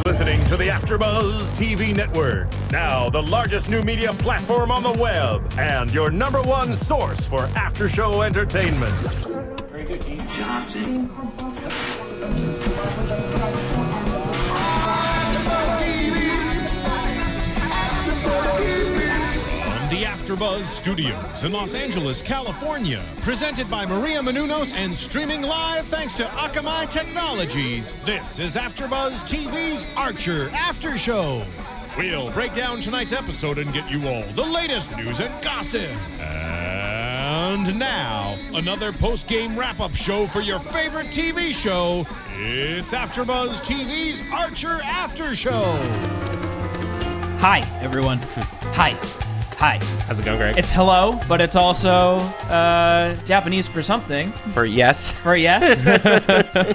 listening to the AFTERBUZZ TV network. Now the largest new media platform on the web and your #1 source for after-show entertainment. Very good, Gene Johnson. The AFTERBUZZ Studios in Los Angeles, California. Presented by Maria Menounos and streaming live thanks to Akamai Technologies. This is AFTERBUZZ TV's Archer After Show. We'll break down tonight's episode and get you all the latest news and gossip. And now, another post-game wrap-up show for your favorite TV show. It's AFTERBUZZ TV's Archer After Show. Hi, everyone. Hi. Hi. How's it going, Greg? It's hello, but it's also Japanese for something. For yes. For yes.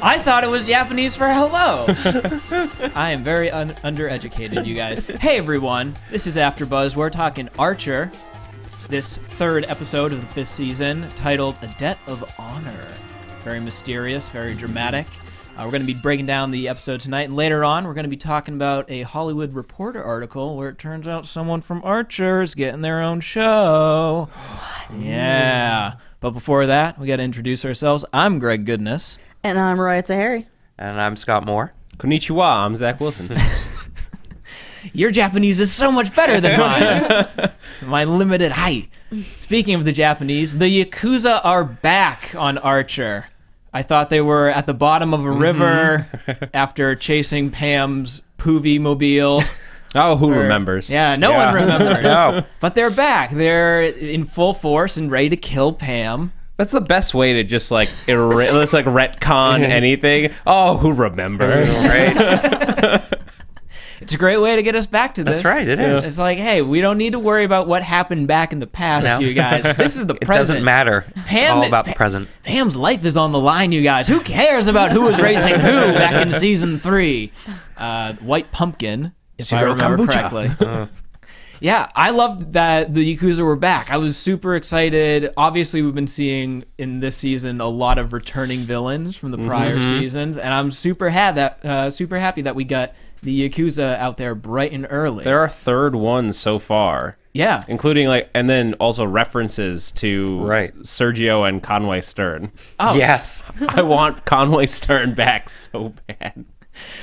I thought it was Japanese for hello. I am very undereducated, you guys. Hey, everyone. This is AFTERBUZZ. We're talking Archer. This 3rd episode of the 5th season, titled A Debt of Honor. Very mysterious, very dramatic. We're going to be breaking down the episode tonight, and later on, we're going to be talking about a Hollywood Reporter article where it turns out someone from Archer is getting their own show. What? Yeah. But before that, we got to introduce ourselves. I'm Greg Goodness. And I'm Roya Taheri. And I'm Scott Moore. Konnichiwa, I'm Zach Wilson. Your Japanese is so much better than mine. My limited height. Speaking of the Japanese, the Yakuza are back on Archer. I thought they were at the bottom of a river after chasing Pam's Poovy mobile. Oh, who remembers? Yeah, no one remembers. No. But they're back. They're in full force and ready to kill Pam. That's the best way to just like let's like retcon anything. Oh, who remembers? Right? It's a great way to get us back to this. That's right, it is. It's like, hey, we don't need to worry about what happened back in the past, you guys. This is the present. It doesn't matter. It's all about the present. Pam's life is on the line, you guys. Who cares about who was racing who back in season 3? White Pumpkin, if I remember correctly. Yeah, I loved that the Yakuza were back. I was super excited. Obviously, we've been seeing in this season a lot of returning villains from the prior seasons, and I'm super happy that we got the Yakuza out there bright and early. They're our 3rd one so far. Yeah. Including like, and then also references to Sergio and Conway Stern. Oh. Yes. I want Conway Stern back so bad.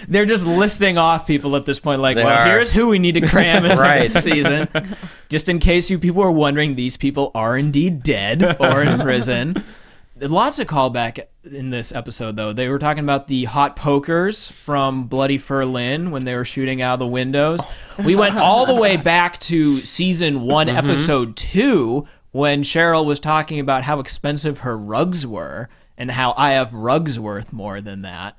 They're just listing off people at this point, like, They well, are. here's who we need to cram into this season. Just in case you people are wondering, these people are indeed dead or in prison. Lots of callback in this episode, though. They were talking about the hot pokers from Bloody Ferlin when they were shooting out of the windows. We went all the way back to season 1, episode 2, when Cheryl was talking about how expensive her rugs were and how I have rugs worth more than that.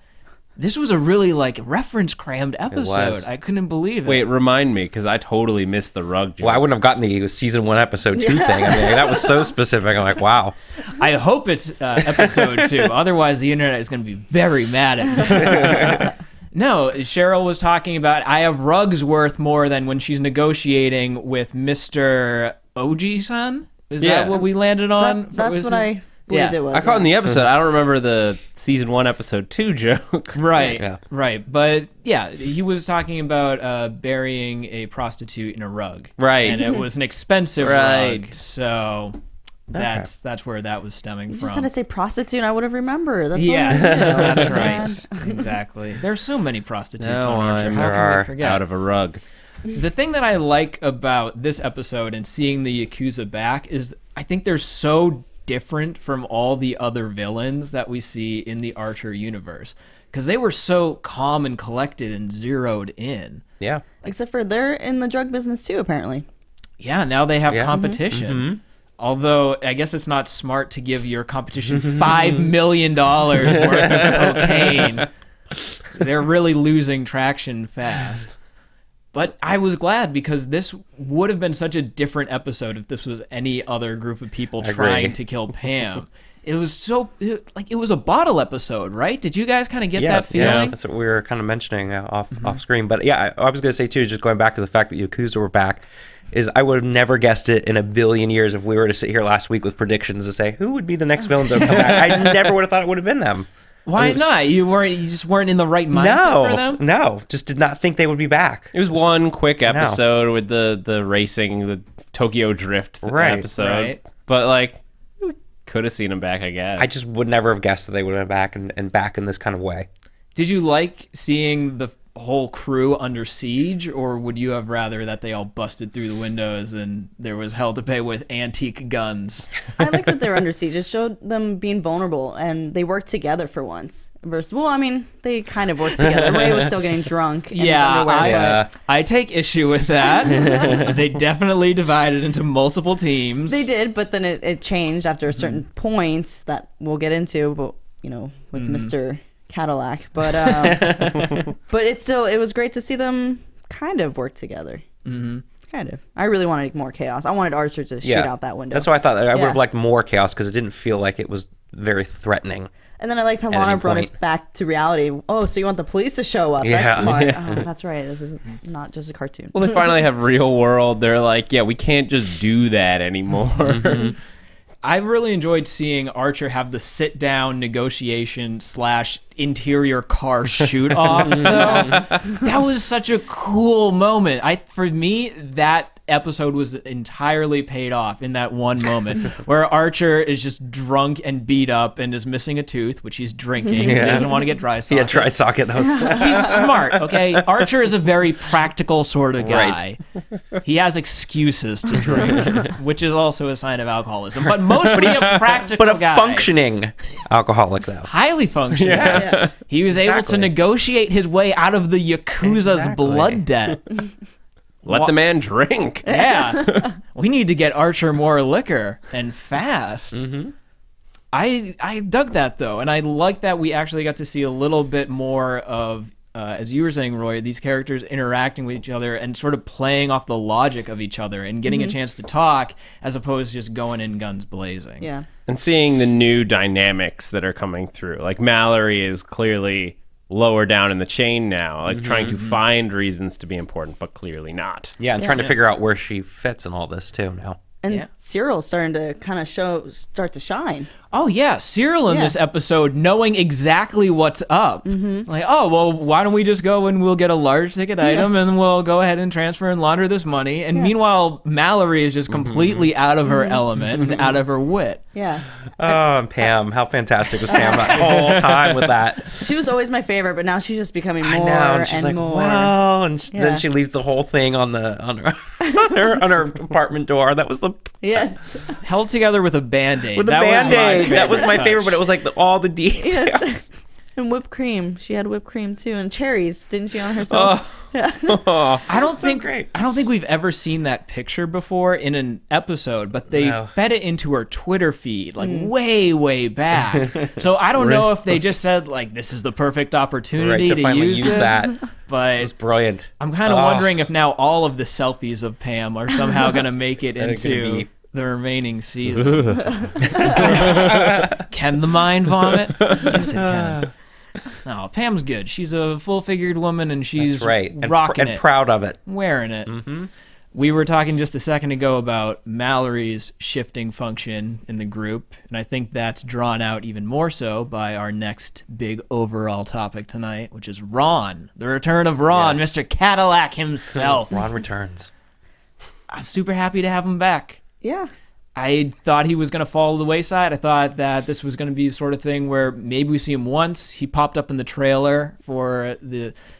This was a really, like, reference-crammed episode. I couldn't believe it. Wait, remind me, because I totally missed the rug joke. Well, I wouldn't have gotten the season 1, episode 2 thing. I mean, that was so specific. I'm like, wow. I hope it's episode 2. Otherwise, the internet is going to be very mad at me. No, Cheryl was talking about I have rugs worth more than when she's negotiating with Mr. Oji-san? Is that what we landed on? That's what I believed it was. I caught in the episode. I don't remember the season 1, episode 2 joke. Right, right. But yeah, he was talking about burying a prostitute in a rug. Right. And it was an expensive rug. So that's where that was stemming You from. just had to say prostitute and I would have remembered. That's Yes, all that's right. Exactly. There's so many prostitutes on Archer. How can we forget? Out of a rug. The thing that I like about this episode and seeing the Yakuza back is I think they're so different from all the other villains that we see in the Archer universe. Because they were so calm and collected and zeroed in. Yeah. Except for they're in the drug business too, apparently. Yeah, now they have competition. Although, I guess it's not smart to give your competition $5 million worth of cocaine. They're really losing traction fast. But I was glad because this would have been such a different episode if this was any other group of people trying to kill Pam. It was so, like, it was a bottle episode, right? Did you guys kind of get that feeling? Yeah, that's what we were kind of mentioning off screen. But yeah, I was going to say too, just going back to the fact that Yakuza were back, is I would have never guessed it in a billion years if we were to sit here last week with predictions to say, who would be the next villain to come back? I never would have thought it would have been them. Why not? You just weren't in the right mindset for them? No, just did not think they would be back. It was one quick episode with the racing, the Tokyo Drift episode. Right. But, like, we could have seen them back, I guess. I just would never have guessed that they would have been back and back in this kind of way. Did you like seeing the whole crew under siege, or would you have rather that they all busted through the windows and there was hell to pay with antique guns? I like that they were under siege. It showed them being vulnerable, and they worked together for once. Versus, well, I mean, they kind of worked together. Ray was still getting drunk in his underwear. I take issue with that. They definitely divided into multiple teams. They did, but then it changed after a certain point that we'll get into, but, you know, with Mr. Cadillac, but but it was great to see them kind of work together. Kind of. I really wanted more chaos. I wanted Archer to shoot out that window. That's why I thought I would have liked more chaos, because it didn't feel like it was very threatening. And then I liked how Lana brought us back to reality. Oh, so you want the police to show up? That's smart. Oh, that's right. This is not just a cartoon. Well, they finally have real world. They're like, yeah, we can't just do that anymore. I really enjoyed seeing Archer have the sit-down negotiation / interior car shoot-off. That was such a cool moment. For me, that episode was entirely paid off in that one moment where Archer is just drunk and beat up and is missing a tooth, which he's drinking. He doesn't want to get dry socket. Yeah, dry socket. That was He's smart, okay? Archer is a very practical sort of guy. Right. He has excuses to drink, which is also a sign of alcoholism. But mostly a practical guy. But a functioning alcoholic, though. Highly functioning. Yes. Yeah. He was able to negotiate his way out of the Yakuza's blood debt. Let the man drink. Yeah. We need to get Archer more liquor, and fast. I dug that, though, and I like that we actually got to see a little bit more of, as you were saying, Roy, these characters interacting with each other and sort of playing off the logic of each other and getting a chance to talk, as opposed to just going in guns blazing. Yeah. And seeing the new dynamics that are coming through. Like, Mallory is clearly lower down in the chain now, like trying to find reasons to be important, but clearly not. Yeah, and trying to figure out where she fits in all this too now. And Cyril's starting to kind of start to shine. Oh, yeah. Cyril in this episode knowing exactly what's up. Like, oh, well, why don't we just go and we'll get a large ticket item and we'll go ahead and transfer and launder this money. And meanwhile, Mallory is just completely out of her element and out of her wit. Yeah. Oh, and Pam. How fantastic was Pam that whole time with that? She was always my favorite, but now she's just becoming more and she's like, more. Wow. And then she leaves the whole thing on her apartment door. That was the... Yes. Held together with a Band-Aid. With a Band-Aid. That was my favorite, but it was like all the details. Yes. And whipped cream. She had whipped cream too, and cherries, didn't she, on herself? I don't think we've ever seen that picture before in an episode, but they fed it into her Twitter feed like way back. So I don't know if they just said like this is the perfect opportunity to finally use that. But it was brilliant. I'm kind of wondering if now all of the selfies of Pam are somehow going to make it into the remaining season. Can the mind vomit? Yes, it can. No, Pam's good. She's a full-figured woman, and she's rocking and proud of it. Wearing it. We were talking just a second ago about Mallory's shifting function in the group, and I think that's drawn out even more so by our next big overall topic tonight, which is Ron. The return of Ron, Mr. Cadillac himself. Ron returns. I'm super happy to have him back. Yeah. I thought he was going to fall to the wayside. I thought that this was going to be the sort of thing where maybe we see him once. He popped up in the trailer for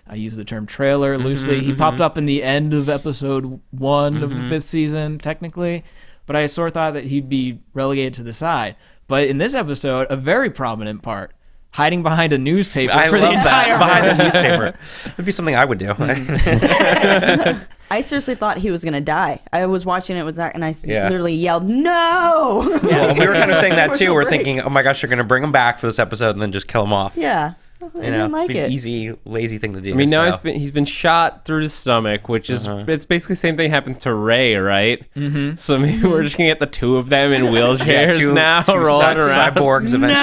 I use the term trailer loosely. He popped up in the end of episode 1 of the 5th season, technically. But I sort of thought that he'd be relegated to the side. But in this episode, a very prominent part. Hiding behind a newspaper for the entire behind the newspaper. Would be something I would do. I seriously thought he was going to die. I was watching it with Zach, and I literally yelled, no! Well, we were kind of saying that, too. We're thinking, oh, my gosh, they're going to bring him back for this episode and then just kill him off. Yeah. I didn't like it. Easy, lazy thing to do. I mean, now he's been shot through the stomach, which is it's basically the same thing happened to Ray, right? So maybe we're just gonna get the two of them in wheelchairs now, rolling around. Cyborgs eventually.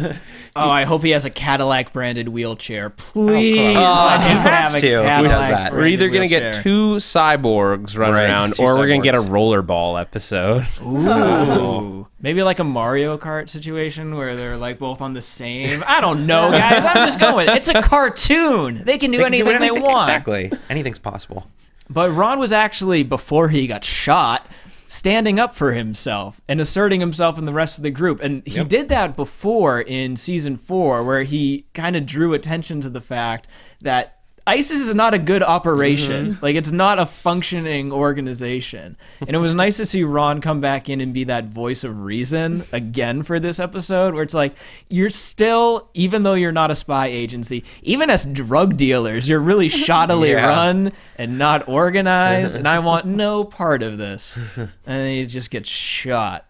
No! Oh, I hope he has a Cadillac branded wheelchair. Please let him has have a to. Who does Cadillac that? We're either branded going to wheelchair. get 2 cyborgs running Right, around, 2 or we're going to get a cyborgs. rollerball episode. Ooh. Maybe like a Mario Kart situation where they're like both on the same. I don't know, guys. I'm just going. It's a cartoon. They can do They can anything they want. Exactly. Anything's possible. But Ron was actually, before he got shot, standing up for himself and asserting himself in the rest of the group. And he did that before in season 4, where he kind of drew attention to the fact that ISIS is not a good operation. Like, it's not a functioning organization. And it was nice to see Ron come back in and be that voice of reason again for this episode, where it's like, you're still, even though you're not a spy agency, even as drug dealers, you're really shoddily run and not organized, and I want no part of this. And then he just gets shot.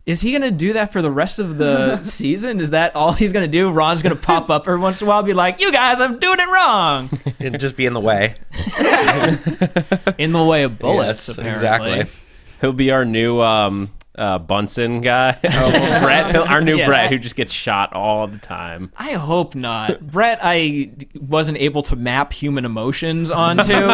Is he going to do that for the rest of the season? Is that all he's going to do? Ron's going to pop up every once in a while and be like, you guys, I'm doing it wrong. It'd just be in the way. In the way of bullets, Yes, apparently. exactly. He'll be our new Bunsen guy. Brett, our new Yeah. Brett, who just gets shot all the time. I hope not. Brett, I wasn't able to map human emotions onto.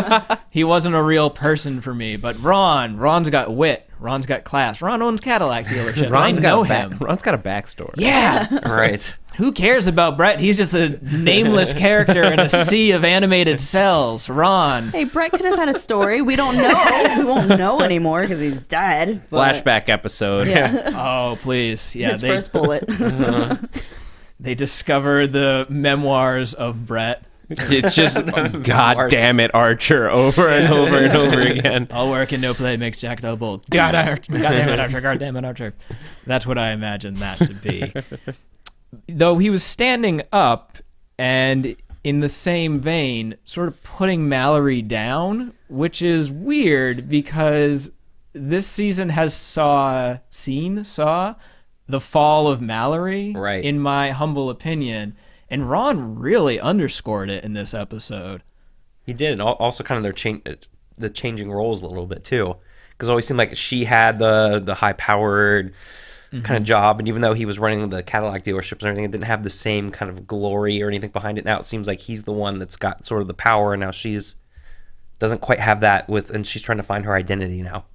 He wasn't a real person for me. But Ron's got wit. Ron's got class. Ron owns Cadillac dealerships. I know him. Ron's got a backstory. Yeah. Right. Who cares about Brett? He's just a nameless character in a sea of animated cells. Ron. Hey, Brett could have had a story. We don't know. We won't know anymore because he's dead. but- Flashback episode. Yeah. Oh, please. Yeah, His first bullet. they discover the memoirs of Brett. It's just, God damn it, Archer, over and over and over again. All work and no play makes Jack double. God damn it, Archer. God damn it, Archer. That's what I imagine that to be. Though he was standing up and in the same vein, sort of putting Mallory down, which is weird because this season has saw the fall of Mallory, Right. in my humble opinion. And Ron really underscored it in this episode. He did, and also kind of the changing roles a little bit too, because it always seemed like she had the high-powered kind of job, and even though he was running the Cadillac dealerships and everything, it didn't have the same kind of glory or anything behind it. Now it seems like he's the one that's got sort of the power, and now she's doesn't quite have that and she's trying to find her identity now.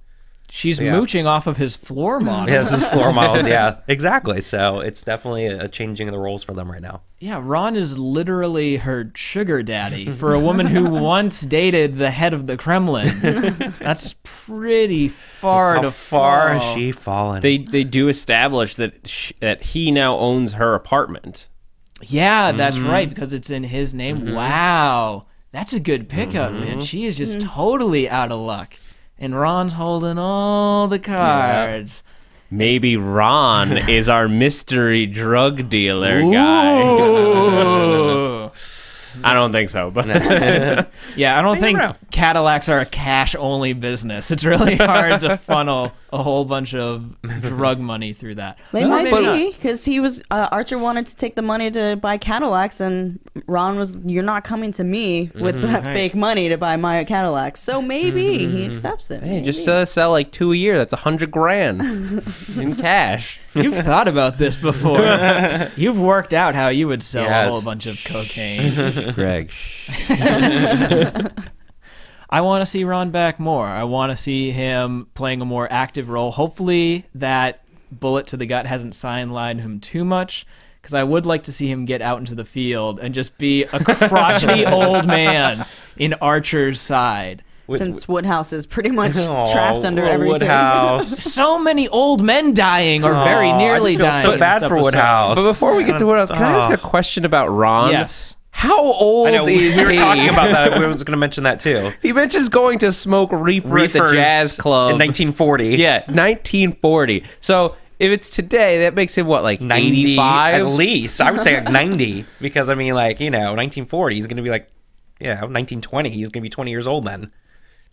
She's mooching off of his floor model. Yeah, this is floor models. Yeah, exactly. So it's definitely a changing of the roles for them right now. Yeah, Ron is literally her sugar daddy for a woman who once dated the head of the Kremlin. That's pretty far How to far fall. has she fallen? They do establish that that he now owns her apartment. Yeah, that's right, because it's in his name. Wow. That's a good pickup, man. She is just totally out of luck. And Ron's holding all the cards. Maybe Ron is our mystery drug dealer guy. Ooh. I don't think so, but Yeah, I don't think Cadillacs are a cash-only business. It's really hard to funnel a whole bunch of drug money through that. They Or might maybe be not. because he was Archer wanted to take the money to buy Cadillacs, and Ron was, "You're not coming to me with that fake money to buy my Cadillac." So maybe he accepts it. hey, just sell like 2 a year. That's $100,000 in cash. You've thought about this before. You've worked out how you would sell a Yes. whole bunch of cocaine. Greg. I want to see Ron back more. I want to see him playing a more active role. Hopefully that bullet to the gut hasn't sidelined him too much, because I would like to see him get out into the field and just be a crotchety old man in Archer's side. Since Woodhouse is pretty much Aw, trapped under everything. Woodhouse. So many old men dying or very nearly I just feel dying. so in bad this for episode. Woodhouse. But before we get to what else, can I ask a question about Ron? Yes. How old I know, is we were he? talking about that. We was going to mention that too. He mentions going to smoke reefer at the Reefers jazz club in 1940. Yeah, 1940. So if it's today, that makes him what, like 90 85? at least. I would say like 90, because I mean, like, 1940, he's going to be like, 1920, he's going to be 20 years old then.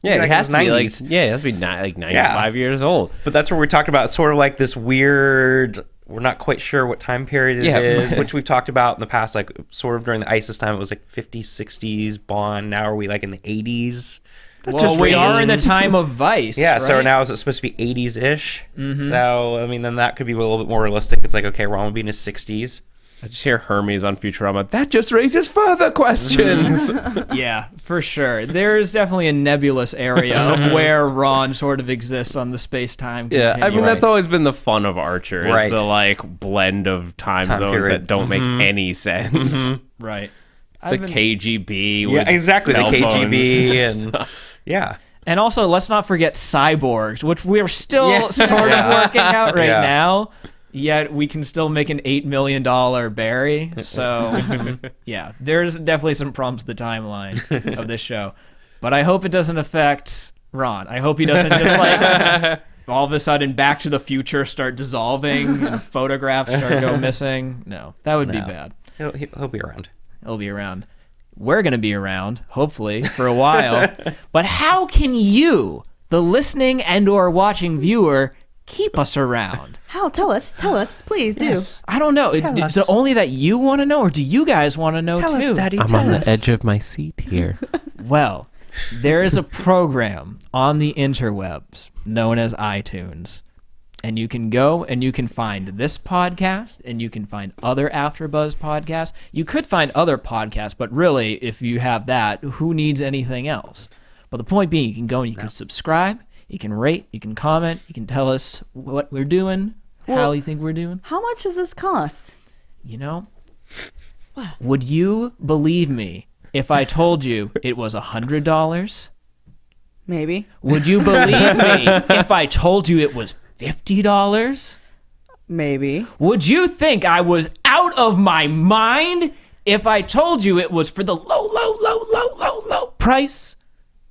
Yeah, Like he has those to be like, 90s. he has to be like 95 years old. But that's where we talked about sort of like this weird, we're not quite sure what time period it is, which we've talked about in the past, like sort of during the ISIS time, it was like 50s, 60s, Bond. Now are we like in the 80s? Well, we are in the time of Vice. Yeah, so right? now is it supposed to be 80s-ish? So, I mean, then that could be a little bit more realistic. It's like, okay, Ron would be in his 60s. I just hear Hermes on Futurama. That just raises further questions. Yeah, for sure. There's definitely a nebulous area of where Ron sort of exists on the space-time continuum. Yeah, I mean, that's always been the fun of Archer, is Right. the, like, blend of time zones period. that don't make any sense. Right. The KGB. Yeah, with exactly. The cell phones KGB and and stuff. yeah. And also, let's not forget cyborgs, which we're still sort of working out right now. Yet we can still make an $8 million Barry. So, yeah, there's definitely some problems with the timeline of this show. But I hope it doesn't affect Ron. I hope he doesn't just, like, all of a sudden Back to the Future start dissolving and photographs start go missing. No, that would be bad. He'll be around. He'll be around. We're going to be around, hopefully, for a while. But how can you, the listening and or watching viewer, keep us around? How? Tell us, please do. I don't know. Is it only that you want to know, or do you guys want to know too? Tell us, Daddy. I'm on the edge of my seat here. Well, there is a program on the interwebs known as iTunes. And you can go and you can find this podcast and you can find other AfterBuzz podcasts. You could find other podcasts, but really, if you have that, who needs anything else? But the point being, you can go and you can subscribe, you can rate, you can comment, you can tell us what we're doing, how you think we're doing. How much does this cost? You know, would you believe me if I told you it was $100? Maybe. Would you believe me if I told you it was $50? Maybe. Would you think I was out of my mind if I told you it was for the low price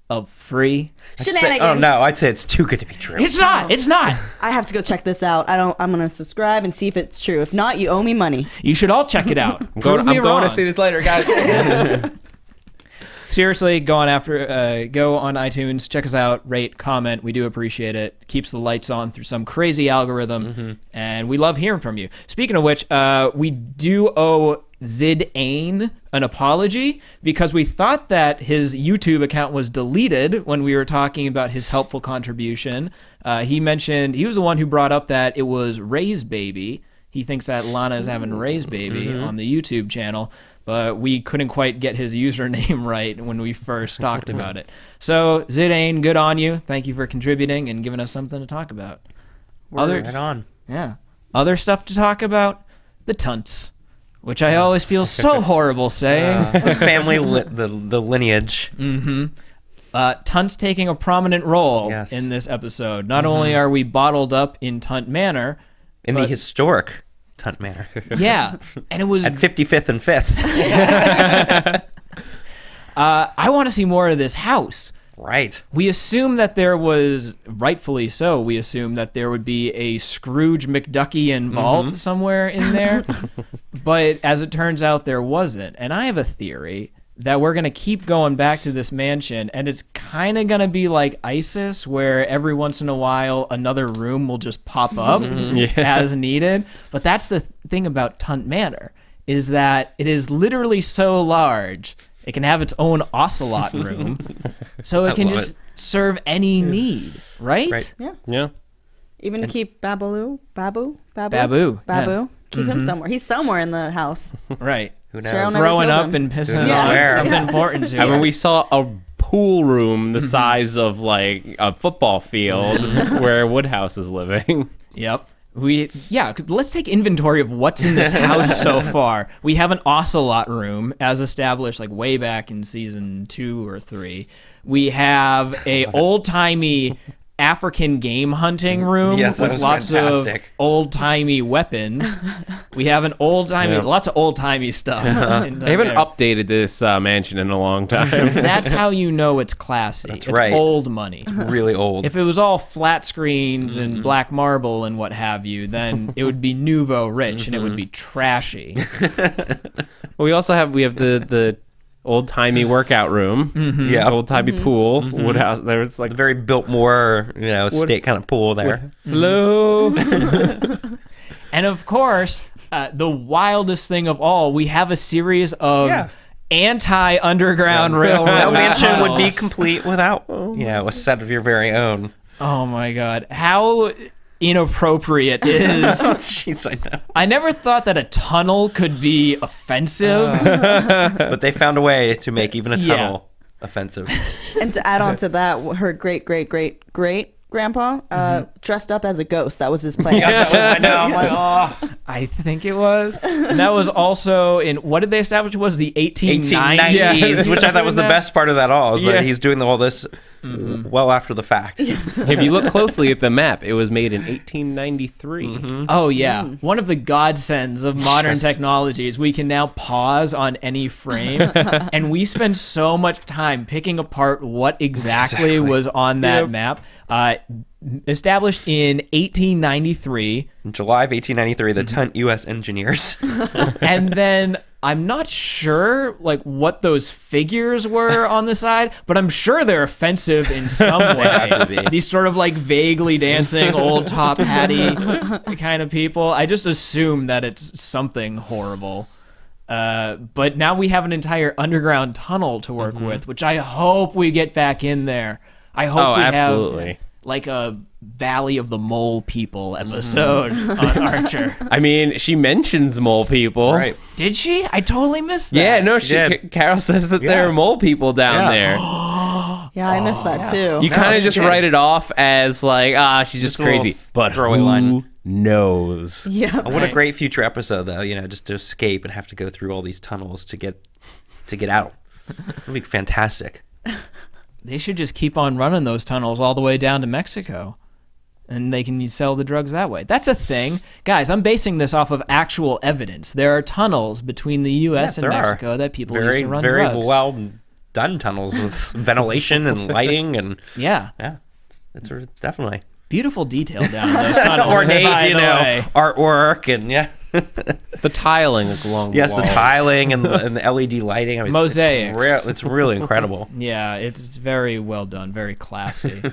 of free? Shenanigans. Oh no, I'd say it's too good to be true. It's not. It's not. I have to go check this out. I'm gonna subscribe and see if it's true. If not, you owe me money. You should all check it out. I'm going to see this later, guys. Seriously, go on iTunes, check us out, rate, comment. We do appreciate it. Keeps the lights on through some crazy algorithm, and we love hearing from you. Speaking of which, we do owe Zid Ain an apology because we thought that his YouTube account was deleted when we were talking about his helpful contribution. He mentioned he was the one who brought up that it was Ray's baby. He thinks that Lana is having Ray's baby on the YouTube channel. But we couldn't quite get his username right when we first talked about it. So, Zidane, good on you. Thank you for contributing and giving us something to talk about. Right on. Yeah. Other stuff to talk about? The Tunts, which I always feel so horrible saying. Family, the lineage. Tunts taking a prominent role in this episode. Not only are we bottled up in Tunt Manor, In the historic Tunt Manor. Yeah, and it was at 55th and 5th. I want to see more of this house. Right. We assume that there was, rightfully so, we assume that there would be a Scrooge McDuckian vault somewhere in there. But as it turns out, there wasn't. And I have a theory that we're going to keep going back to this mansion, and it's kind of going to be like ISIS, where every once in a while another room will just pop up as needed. But that's the thing about Tunt Manor, is that it is literally so large, it can have its own ocelot room, so it can just serve any need, right? Yeah. Even to keep Babu. Keep him somewhere. He's somewhere in the house. Right. Who knows? Growing up and pissing on something important to I mean, her. we saw a pool room the size of like a football field where Woodhouse is living. Yep. Let's take inventory of what's in this house so far. We have an ocelot room, as established like way back in season 2 or 3. We have a old-timey African game hunting room with lots of old-timey weapons. We have an lots of old-timey stuff. They haven't updated this mansion in a long time. That's how you know it's classy. It's old money. It's really old. If it was all flat screens and black marble and what have you, then it would be nouveau rich and it would be trashy. Well, we have the old-timey workout room. Old-timey pool. Woodhouse. There's like the very Biltmore, state kind of pool there. Hello. And of course, the wildest thing of all, we have a series of anti-underground railroad. No mansion would be complete without, a set of your very own. Oh my God. How inappropriate is Jeez, I know. I never thought that a tunnel could be offensive. But they found a way to make even a tunnel offensive. And to add on to that, her great-great-great-great-grandpa dressed up as a ghost. That was his plan. I know. I'm like, oh. I think it was. And that was also in, what did they establish was the 1890s? 1890s, which I thought was the That? best part of that all, is that he's doing all this well after the fact. If you look closely at the map, it was made in 1893. Oh, yeah. One of the godsends of modern technologies, we can now pause on any frame, and we spend so much time picking apart what exactly was on that map. Established in 1893. In July of 1893, the Tunt U.S. engineers. And then I'm not sure like what those figures were on the side, but I'm sure they're offensive in some way. These sort of like vaguely dancing old top hatty kind of people. I just assume that it's something horrible. But now we have an entire underground tunnel to work with, which I hope we get back in there. I hope we have like a Valley of the Mole People episode on Archer. I mean, she mentions mole people. Right. Did she? I totally missed that. Yeah, no, did. Carol says that there are mole people down there. Yeah, I missed that too. You kind of just write it off as like, she's just a little crazy. But throwaway who line. knows? Yeah. What a great future episode, though. You know, just to escape and have to go through all these tunnels to get out. It'd be fantastic. They should just keep on running those tunnels all the way down to Mexico. And they can sell the drugs that way. That's a thing. Guys, I'm basing this off of actual evidence. There are tunnels between the U.S. and Mexico that people use to run drugs. Very well done tunnels with ventilation and lighting. And yeah. It's definitely. Beautiful detail down in those tunnels. Ornate, artwork and the tiling along the walls. the tiling and the LED lighting. I mean, mosaics. It's really incredible. Yeah, it's very well done, very classy.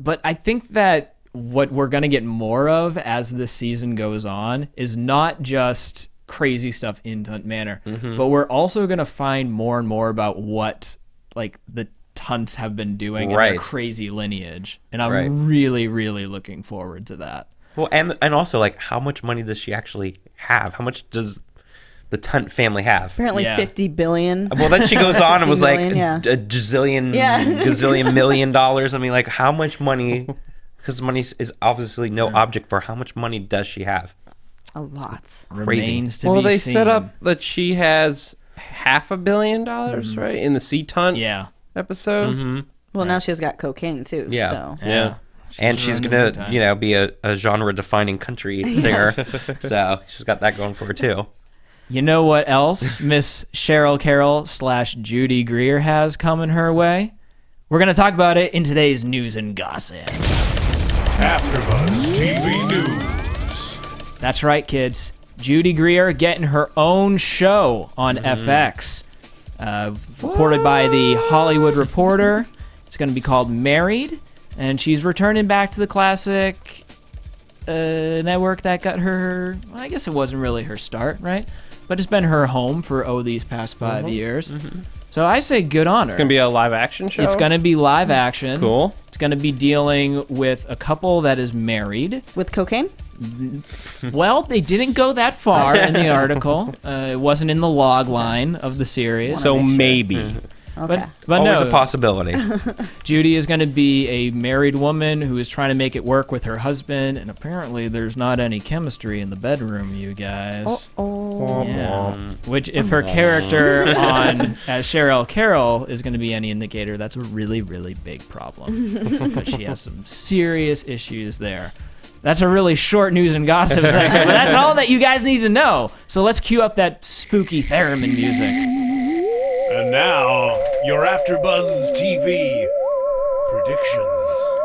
But I think that what we're going to get more of as this season goes on is not just crazy stuff in Tunt Manor, but we're also going to find more and more about what like the Tunts have been doing in their crazy lineage. And I'm really, really looking forward to that. Well, and also, like, how much money does she actually have? How much does the Tunt family have? Apparently 50 billion. Well, then she goes on and was million, like a gazillion million dollars. I mean, like, how much money? Because money is obviously no object for how much money does she have? A lot. Crazy. Remains to Well, be they seen. set up that she has $500 million, right, in the Sea Tunt episode. Well, now she's got cocaine too. Yeah. So. Yeah. And she's going to, be a genre-defining country singer. So she's got that going for her, too. You know what else Miss Cheryl Carroll / Judy Greer has coming her way? We're going to talk about it in today's news and gossip. AfterBuzz TV News. That's right, kids. Judy Greer getting her own show on FX. Reported by the Hollywood Reporter. It's going to be called Married. And she's returning back to the classic network that got her, well, I guess it wasn't really her start, right? But it's been her home for, these past 5 years. So I say good on her. It's going to be a live action show? It's going to be live action. Cool. It's going to be dealing with a couple that is married. With cocaine? Well, they didn't go that far in the article. It wasn't in the log line of the series. So maybe. Okay. But Always no, a possibility. Judy is going to be a married woman who is trying to make it work with her husband, and apparently there's not any chemistry in the bedroom, you guys. Yeah. Which, if her character as Cheryl Carroll is going to be any indicator, that's a really, really big problem. Because she has some serious issues there. That's a really short news and gossip section, but that's all that you guys need to know. So let's cue up that spooky theremin music. And now, your AfterBuzz TV predictions.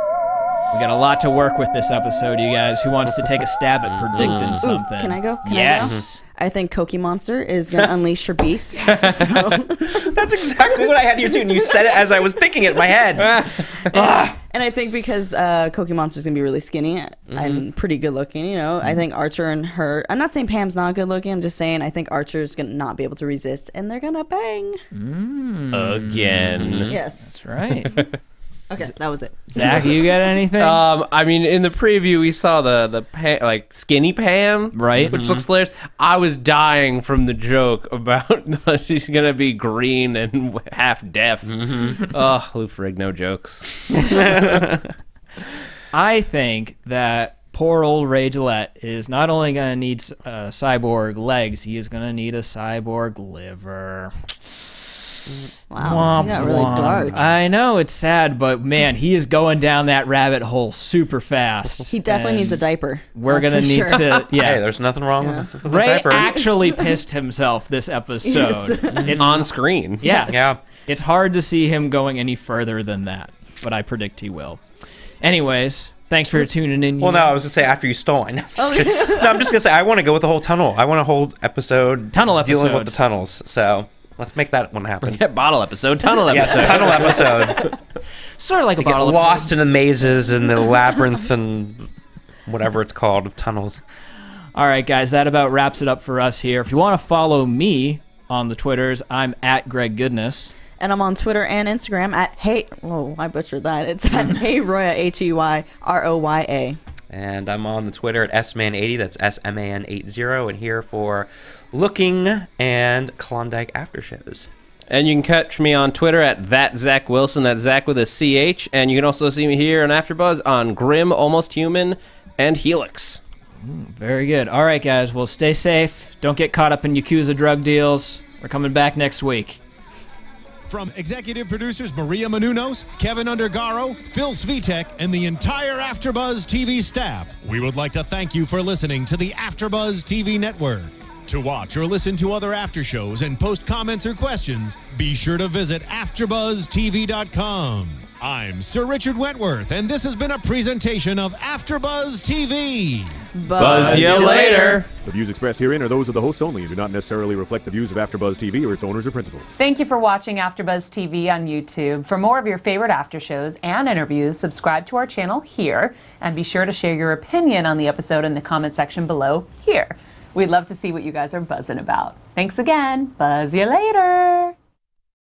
We got a lot to work with this episode, you guys. Who wants to take a stab at predicting something? Can I go? Yes. I think Cookie Monster is going to unleash her beast. So. That's exactly what I had here, too. And you said it as I was thinking it in my head. And I think because Cookie Monster's going to be really skinny and pretty good looking, I think Archer and her, I'm not saying Pam's not good looking, I'm just saying I think Archer's going to not be able to resist and they're going to bang. Again. Yes. That's right. Okay, that was it. Zach, you got anything? I mean, in the preview, we saw the like skinny Pam, Right. which looks hilarious. I was dying from the joke about she's gonna be green and half deaf. Oh, Lou Ferrigno jokes. I think that poor old Ray Gillette is not only going to need cyborg legs, he is going to need a cyborg liver. Wow, you got really dark. I know, it's sad, but man, he is going down that rabbit hole super fast. He definitely and needs a diaper. We're going to need to, Hey, there's nothing wrong with the Ray diaper. actually pissed himself this episode. It's On screen. Yeah. Yeah. It's hard to see him going any further than that, but I predict he will. Anyways, thanks for tuning in. Well, no, I was gonna say after you stole it. No, I'm just gonna say I want to go with the whole tunnel. I want a whole episode dealing with the episodes. tunnels. So let's make that one happen. Yeah, bottle episode, tunnel episode. Yes, tunnel episode. Sort of like a Get bottle lost in the mazes and the labyrinth and whatever it's called of tunnels. All right, guys, that about wraps it up for us here. If you want to follow me on the Twitters, I'm at Greg Goodness. And I'm on Twitter and Instagram at I butchered that. It's at HeyRoya, HeyRoya. And I'm on the Twitter at SMan80, that's SMAN80, and here for Looking and Klondike After Shows. And you can catch me on Twitter at that Zach Wilson, that's Zach with a CH. And you can also see me here on AfterBuzz on Grim, Almost Human, and Helix. Very good. All right, guys, well, stay safe. Don't get caught up in Yakuza drug deals. We're coming back next week. From executive producers Maria Menounos, Kevin Undergaro, Phil Svitek, and the entire AfterBuzz TV staff, we would like to thank you for listening to the AfterBuzz TV network. To watch or listen to other after shows and post comments or questions, be sure to visit AfterBuzzTV.com. I'm Sir Richard Wentworth, and this has been a presentation of AfterBuzz TV. Buzz you later. The views expressed herein are those of the hosts only and do not necessarily reflect the views of AfterBuzz TV or its owners or principals. Thank you for watching AfterBuzz TV on YouTube. For more of your favorite after shows and interviews, subscribe to our channel here, and be sure to share your opinion on the episode in the comment section below here. We'd love to see what you guys are buzzing about. Thanks again. Buzz you later.